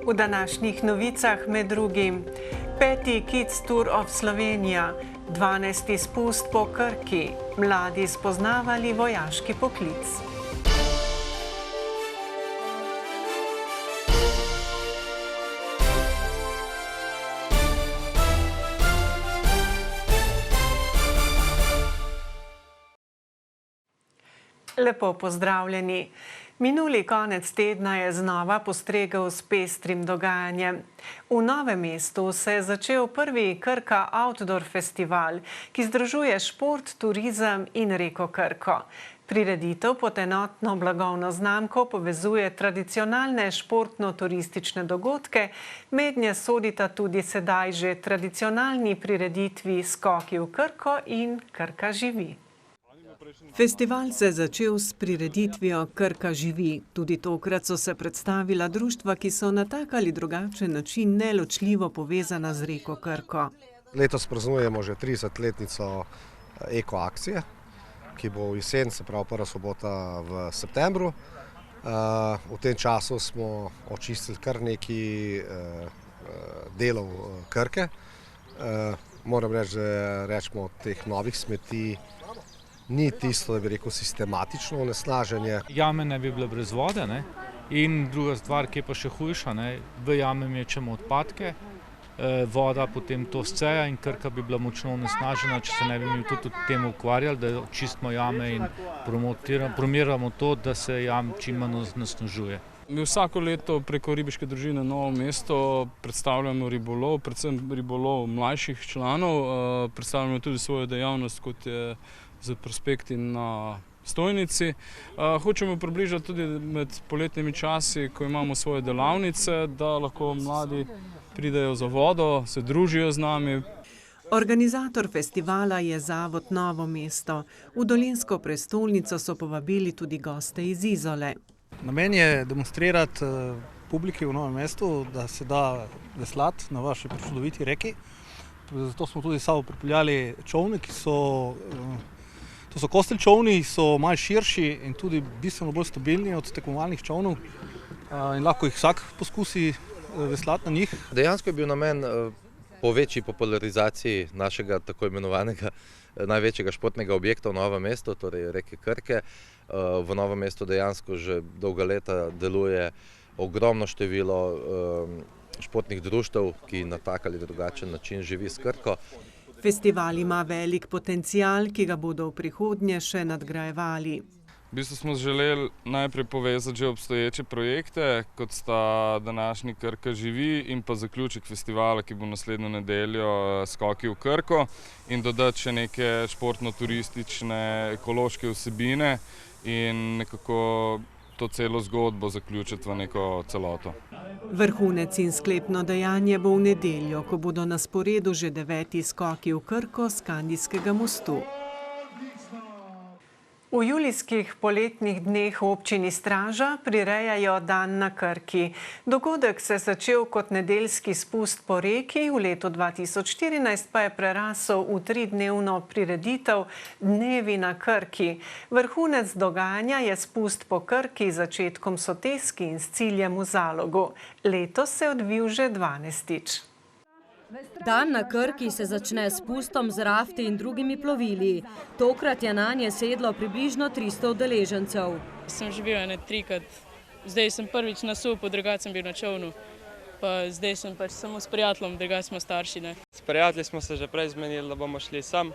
V današnjih novicah med drugim 5. Kids Tour of Slovenija, 12. spust po Krki, mladi spoznavali vojaški poklic. Lepo pozdravljeni. Minuli konec tedna je znova postregel s pestrim dogajanjem. V Novem mestu se je začel prvi Krka Outdoor festival, ki združuje šport, turizem in reko Krko. Prireditev pod enotno blagovno znamko povezuje tradicionalne športno-turistične dogodke, mednje sodita tudi sedaj že tradicionalni prireditvi Skoki v Krko in Krka živi. Festival se je začel s prireditvijo Krka živi. Tudi tokrat so se predstavila društva, ki so na tak ali drugačen način neločljivo povezana z reko Krko. Letos praznujemo že 30-letnico eko akcije, ki bo v jesen, se pravi prva sobota v septembru. V tem času smo očistili kar nekaj delov Krke. Moram reči, da rečemo teh novih smeti ni tisto, da bi rekel, sistematično onesnaženje. Jame ne bi bile brez vode, ne? In druga stvar, ki je pa še hujša, ne? V jame mečemo odpadke, voda potem to sceja in Krka bi bila močno onesnažena, če se ne bi mi tudi temu ukvarjali, da čistimo jame in promoviramo to, da se jam čim manj onesnažuje. Mi vsako leto preko ribiške družine Novo mesto predstavljamo ribolov, predvsem ribolov mlajših članov, predstavljamo tudi svojo dejavnost, kot je z prospekti na stojnici. Hočemo približati tudi med poletnimi časi, ko imamo svoje delavnice, da lahko mladi pridejo za vodo, se družijo z nami. Organizator festivala je Zavod Novo mesto. V dolenjsko prestolnico so povabili tudi goste iz Izole. Namen je demonstrirati publiki v Novem mestu, da se da veslati na vaši prečudoviti reki. Zato smo tudi sabo pripeljali čolne, to so kostelj čolni, so malo širši in tudi bistveno bolj stabilni od tekmovalnih čolnov in lahko jih vsak poskusi veslati na njih. Dejansko je bil namen po večji popularizaciji našega tako imenovanega največjega športnega objekta v Novem mestu, torej reke Krke. V Novem mestu dejansko že dolga leta deluje ogromno število športnih društev, ki na tak ali drugačen način živi s Krko. Festival ima velik potencial, ki ga bodo v prihodnje še nadgrajevali. V bistvu smo želeli najprej povezati že obstoječe projekte, kot sta današnji Krka živi in pa zaključek festivala, ki bo naslednjo nedeljo Skoki v Krko, in dodati še neke športno-turistične ekološke vsebine in nekako to celo zgodbo zaključiti v neko celoto. Vrhunec in sklepno dejanje bo v nedeljo, ko bodo na sporedu že 9. Skoki v Krko s Kandijskega mostu. V julijskih poletnih dneh v občini Straža prirejajo Dan na Krki. Dogodek se je začel kot nedeljski spust po reki, v letu 2014 pa je prerasel v 3-dnevno prireditev Dnevi na Krki. Vrhunec dogajanja je spust po Krki z začetkom Soteski in s ciljem v Zalogu. Letos se je odvil že 12. Dan na Krki se začne s spustom z rafti in drugimi plovili. Tokrat je nanje sedlo približno 300 udeležencev. Sem že bil 3-krat. Zdaj sem prvič na supu, drugače sem bil na čolnu. Pa zdaj sem pač samo s prijateljem, drugače smo starši. Ne. S prijatelji smo se že prej zmenili, da bomo šli sem.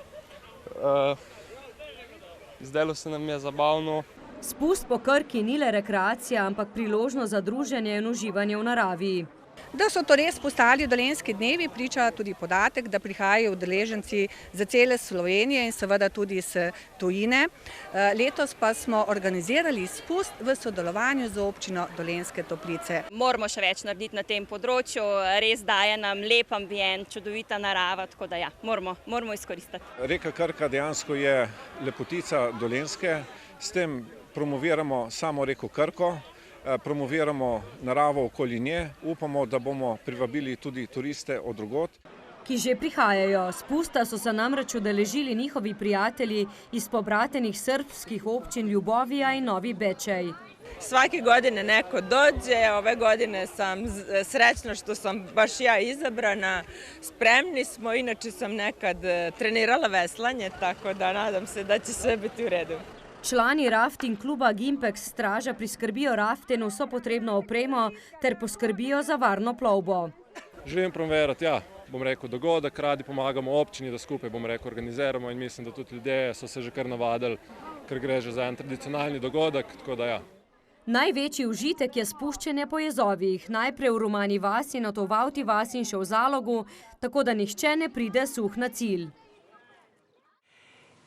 Zdelo se nam je zabavno. Spust po Krki ni le rekreacija, ampak priložnost za druženje in uživanje v naravi. Da so to res postali dolenjski dnevi, priča tudi podatek, da prihajajo udeleženci za cele Slovenije in seveda tudi s tujine. Letos pa smo organizirali spust v sodelovanju z občino Dolenjske Toplice. Moramo še več narediti na tem področju, res daje nam lep ambient, čudovita narava, tako da ja, moramo izkoristiti. Reka Krka dejansko je lepotica Dolenjske, s tem promoviramo samo reko Krko. Promoviramo naravo okoli nje, upamo, da bomo privabili tudi turiste od drugod. Ki že prihajajo. Spusta so se namreč udeležili njihovi prijatelji iz pobratenih srbskih občin Ljubovija in Novi Bečej. svake godine neko dođe, ove godine sam srećna što sam baš ja izabrana, spremni smo, inače sam nekad trenirala veslanje, tako da nadam se da će sve biti u redu. Člani rafting kluba Gimpex Straža priskrbijo raftenu vso potrebno opremo ter poskrbijo za varno plovbo. Želim promovirati, bom rekel, dogodek, radi pomagamo občini, da skupaj, bom rekel, organiziramo in mislim, da tudi ljudje so se že kar navadili, ker gre že za en tradicionalni dogodek, tako da ja. Največji užitek je spuščanje po jezovih, najprej v Rumani vasi, nato v Avti vasi in še v Zalogu, tako da nihče ne pride suh na cilj.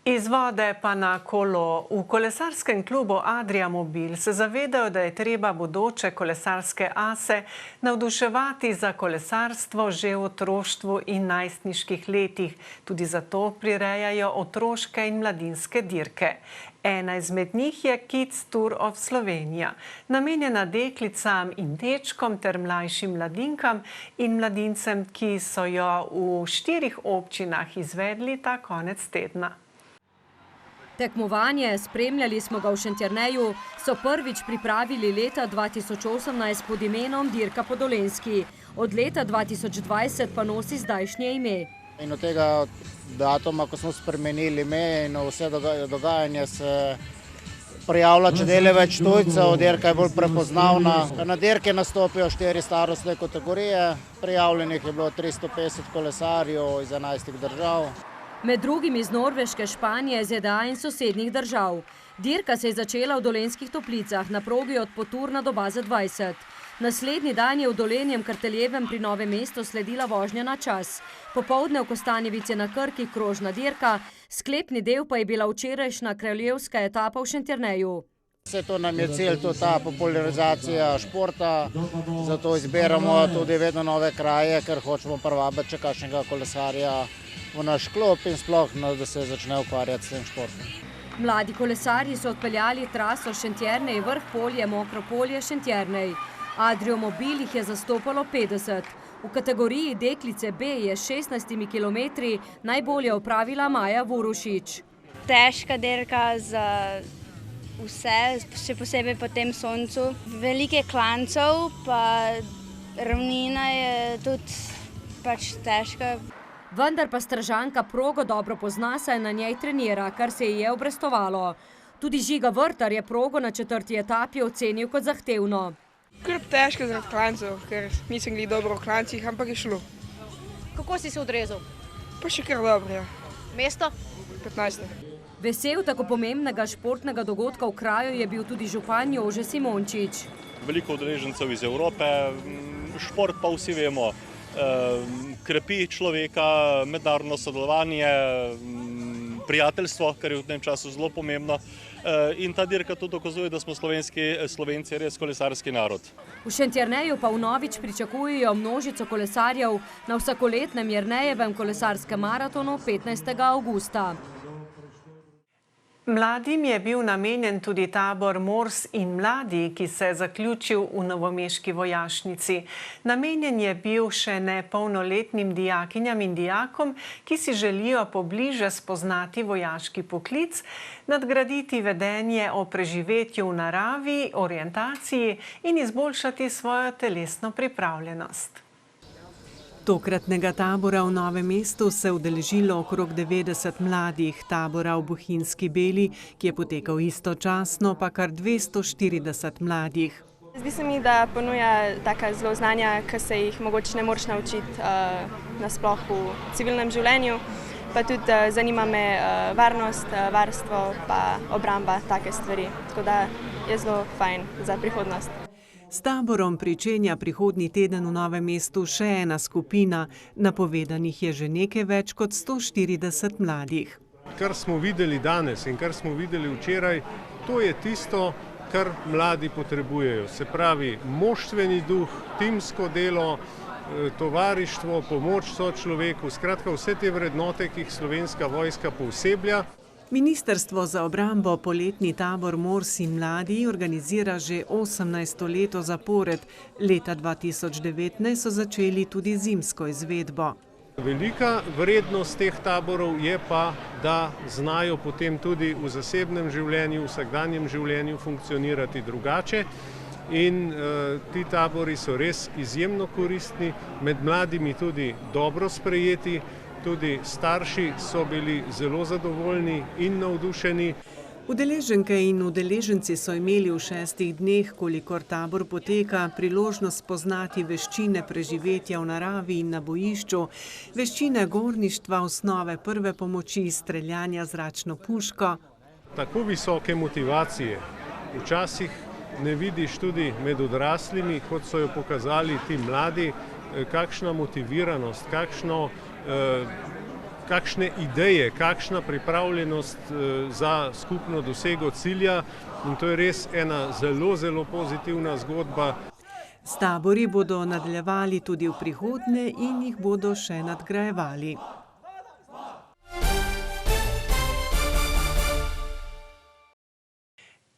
Iz vode pa na kolo. V kolesarskem klubu Adria Mobil se zavedajo, da je treba bodoče kolesarske ase navduševati za kolesarstvo že v otroštvu in najstniških letih. Tudi zato prirejajo otroške in mladinske dirke. Ena izmed njih je Kids Tour of Slovenija, namenjena deklicam in dečkom ter mlajšim mladinkam in mladincem, ki so jo v 4 občinah izvedli ta konec tedna. Tekmovanje, spremljali smo ga v Šentjerneju, so prvič pripravili leta 2018 pod imenom Dirka po Dolenjski. Od leta 2020 pa nosi zdajšnje ime. In od tega datuma, ko smo spremenili ime in vse dogajanje se prijavlja čedalje več tujcev, dirka je bolj prepoznavna. Na dirke nastopijo 4 starostne kategorije, prijavljenih je bilo 350 kolesarjev iz 11 držav. Med drugim iz Norveške, Španije, ZDA in sosednjih držav. Dirka se je začela v Dolenjskih Toplicah na progi od Poturna do baze 20. Naslednji dan je v Dolenjem Karteljevem pri Novem mestu sledila vožnja na čas. Popoldne v Kostanjevici na Krki krožna dirka, sklepni del pa je bila včerajšnja kraljevska etapa v Šentjerneju. Vse to nam je cilj, to ta popularizacija športa, zato izberamo tudi vedno nove kraje, ker hočemo privabiti še kakšnega kolesarja v naš klub in sploh, da se začne ukvarjati s tem športom. Mladi kolesarji so odpeljali traso Šentjernej, Vrh polje, Mokro polje, Šentjernej. Adrio Mobil jih je zastopalo 50. V kategoriji deklice B je s 16 kilometri najbolje opravila Maja Vurušič. Težka dirka za vse, še posebej po tem soncu. Veliko klancev, pa ravnina je tudi pač težka. Vendar pa Stražanka progo dobro pozna, saj na njej trenira, kar se ji je obrestovalo. Tudi Žiga Vrtar je progo na 4. etapi ocenil kot zahtevno. Kar težko zaradi klancev, ker nisem glih dobro v klancih, ampak je šlo. Kako si se odrezal? Pa še kar dobro, ja. Mesto? 15. Vesel tako pomembnega športnega dogodka v kraju je bil tudi župan Jože Simončič. Veliko udeležencev iz Evrope, šport pa vsi vemo, krepi človeka, mednarodno sodelovanje, prijateljstvo, kar je v tem času zelo pomembno. In ta dirka tudi dokazuje, da smo Slovenci res kolesarski narod. V Šentjerneju pa vnovič pričakujejo množico kolesarjev na vsakoletnem Jernejevem kolesarskem maratonu 15. avgusta. Mladim je bil namenjen tudi tabor Mors in mladi, ki se je zaključil v novomeški vojašnici. Namenjen je bil še nepolnoletnim dijakinjam in dijakom, ki si želijo pobliže spoznati vojaški poklic, nadgraditi vedenje o preživetju v naravi, orientaciji in izboljšati svojo telesno pripravljenost. Tokratnega tabora v Novem mestu se je udeležilo okrog 90 mladih. Tabora v Bohinjski Beli, ki je potekal istočasno, pa kar 240 mladih. Zdi se mi, da ponuja taka zelo znanja, ki se jih mogoče ne moreš naučiti nasploh v civilnem življenju. Pa tudi zanima me varnost, varstvo pa obramba, take stvari. Tako da je zelo fajn za prihodnost. S taborom pričenja prihodnji teden v Novem mestu še ena skupina. Napovedanih je že nekaj več kot 140 mladih. Kar smo videli danes in kar smo videli včeraj, to je tisto, kar mladi potrebujejo. Se pravi, moštveni duh, timsko delo, tovarištvo, pomoč sočloveku, skratka vse te vrednote, ki jih Slovenska vojska pooseblja. Ministrstvo za obrambo poletni tabor Mors in mladi organizira že 18. leto zapored. Leta 2019 so začeli tudi zimsko izvedbo. Velika vrednost teh taborov je pa, da znajo potem tudi v zasebnem življenju, v vsakdanjem življenju funkcionirati drugače. In ti tabori so res izjemno koristni, med mladimi tudi dobro sprejeti, tudi starši so bili zelo zadovoljni in navdušeni. Udeleženke in udeleženci so imeli v 6 dneh, kolikor tabor poteka, priložnost spoznati veščine preživetja v naravi in na bojišču, veščine gorništva, osnove prve pomoči, streljanja zračno puško. Tako visoke motivacije včasih ne vidiš tudi med odraslimi, kot so jo pokazali ti mladi, kakšna motiviranost, kakšne ideje, kakšna pripravljenost za skupno dosego cilja, in to je res ena zelo, zelo pozitivna zgodba. S tabori bodo nadaljevali tudi v prihodnje in jih bodo še nadgrajevali.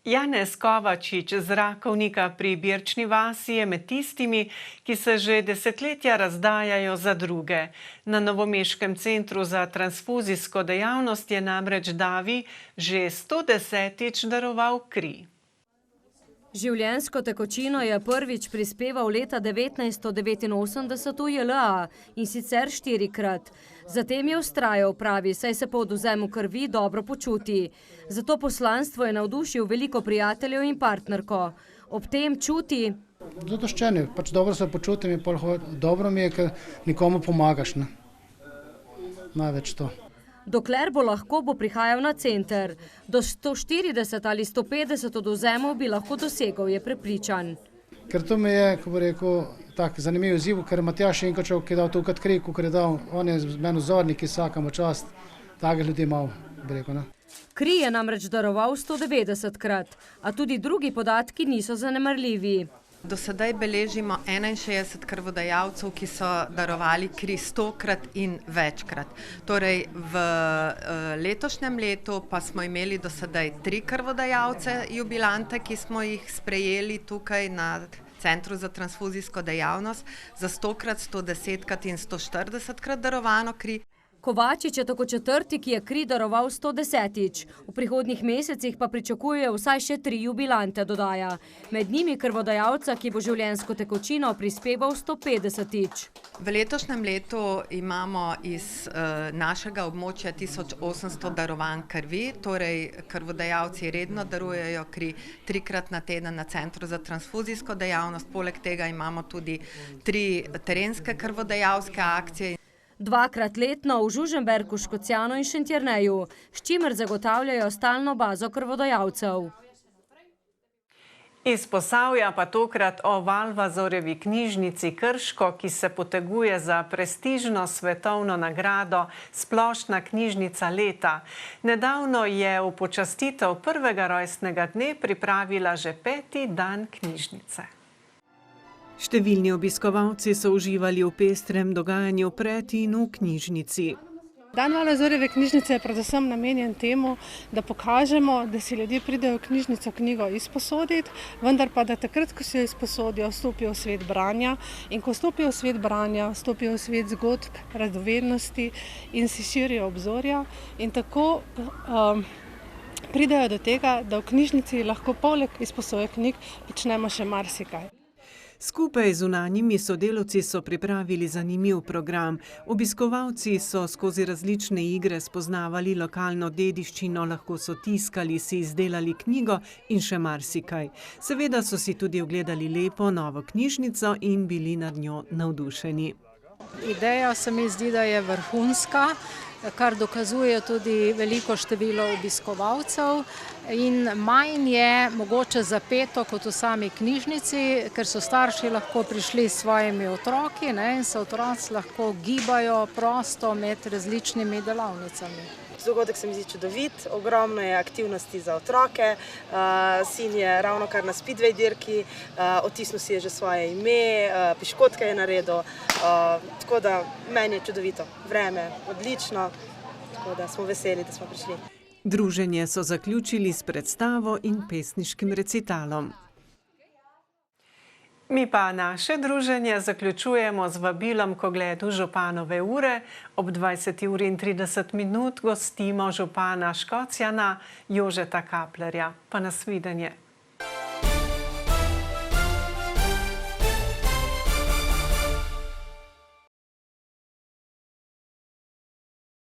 Janez Kovačič z Rakovnika pri Birčni vasi je med tistimi, ki se že desetletja razdajajo za druge. Na novomeškem centru za transfuzijsko dejavnost je namreč Davi že 110-tič daroval kri. Življenjsko tekočino je prvič prispeval leta 1989 v JLA in sicer 4-krat. Zatem je vztrajal, pravi, saj se po odvzemu krvi dobro počuti. Zato poslanstvo je navdušil veliko prijateljev in partnerko. Ob tem čuti: zadoščenje, pač dobro se počutim in dobro mi je, ker nikomu pomagaš. Največ to. Dokler bo lahko, bo prihajal na center. Do 140 ali 150 odvzemov bi lahko dosegel, je prepričan. Ker to mi je, ko bi rekel, tak zanimiv izziv, ker Matjaž Šenkočov, ki je dal tukaj kri, ko je dal, on je meni vzornik, ki vsakamo čast, take ljudi imel, bi rekel. Kri je namreč daroval 190-krat, a tudi drugi podatki niso zanemarljivi. Do sedaj beležimo 61 krvodajalcev, ki so darovali kri 100-krat in večkrat. Torej v letošnjem letu pa smo imeli do sedaj 3 krvodajalce jubilante, ki smo jih sprejeli tukaj na Centru za transfuzijsko dejavnost za 100-krat, 110-krat in 140-krat darovano kri. Kovačič je tako 4., ki je kri daroval 110-tič. V prihodnjih mesecih pa pričakuje vsaj še 3 jubilante, dodaja. Med njimi krvodajalca, ki bo življenjsko tekočino prispeval 150-tič. V letošnjem letu imamo iz našega območja 1800 darovanj krvi, torej krvodajalci redno darujejo kri 3-krat na teden na Centru za transfuzijsko dejavnost. Poleg tega imamo tudi 3 terenske krvodajalske akcije. 2-krat letno v Žužemberku, Škocjanu in Šentjerneju, s čimer zagotavljajo stalno bazo krvodajalcev. Iz Posavja pa tokrat o Valvazorjevi knjižnici Krško, ki se poteguje za prestižno svetovno nagrado Splošna knjižnica leta. Nedavno je v počastitev prvega rojstnega dne pripravila že 5. dan knjižnice. Številni obiskovalci so uživali v pestrem dogajanju pred in v knjižnici. Dan Valvazorjeve knjižnice je predvsem namenjen temu, da pokažemo, da si ljudje pridejo v knjižnico knjigo izposoditi, vendar pa da takrat, ko si jo izposodijo, vstopijo v svet branja, in ko vstopijo v svet branja, vstopijo v svet zgodb, radovednosti in si širijo obzorja. In tako pridejo do tega, da v knjižnici lahko poleg izposoje knjig počnemo še marsikaj. Skupaj z zunanjimi sodelavci so pripravili zanimiv program. Obiskovalci so skozi različne igre spoznavali lokalno dediščino, lahko so tiskali, si izdelali knjigo in še marsikaj. Seveda so si tudi ogledali lepo novo knjižnico in bili nad njo navdušeni. Ideja se mi zdi, da je vrhunska, kar dokazuje tudi veliko število obiskovalcev, in manj je mogoče zapeto kot v sami knjižnici, ker so starši lahko prišli s svojimi otroki in se otroci lahko gibajo prosto med različnimi delavnicami. Dogodek se mi zdi čudovit, ogromno je aktivnosti za otroke, sin je ravnokar na speedway dirki, otisnil si je že svoje ime, piškotke je naredil, tako da meni je čudovito, vreme odlično, tako da smo veseli, da smo prišli. Druženje so zaključili s predstavo in pesniškim recitalom. Mi pa naše druženje zaključujemo z vabilom k ogledu županove ure. Ob 20:30 gostimo župana Škocjana Jožeta Kaplerja. Pa nasvidenje.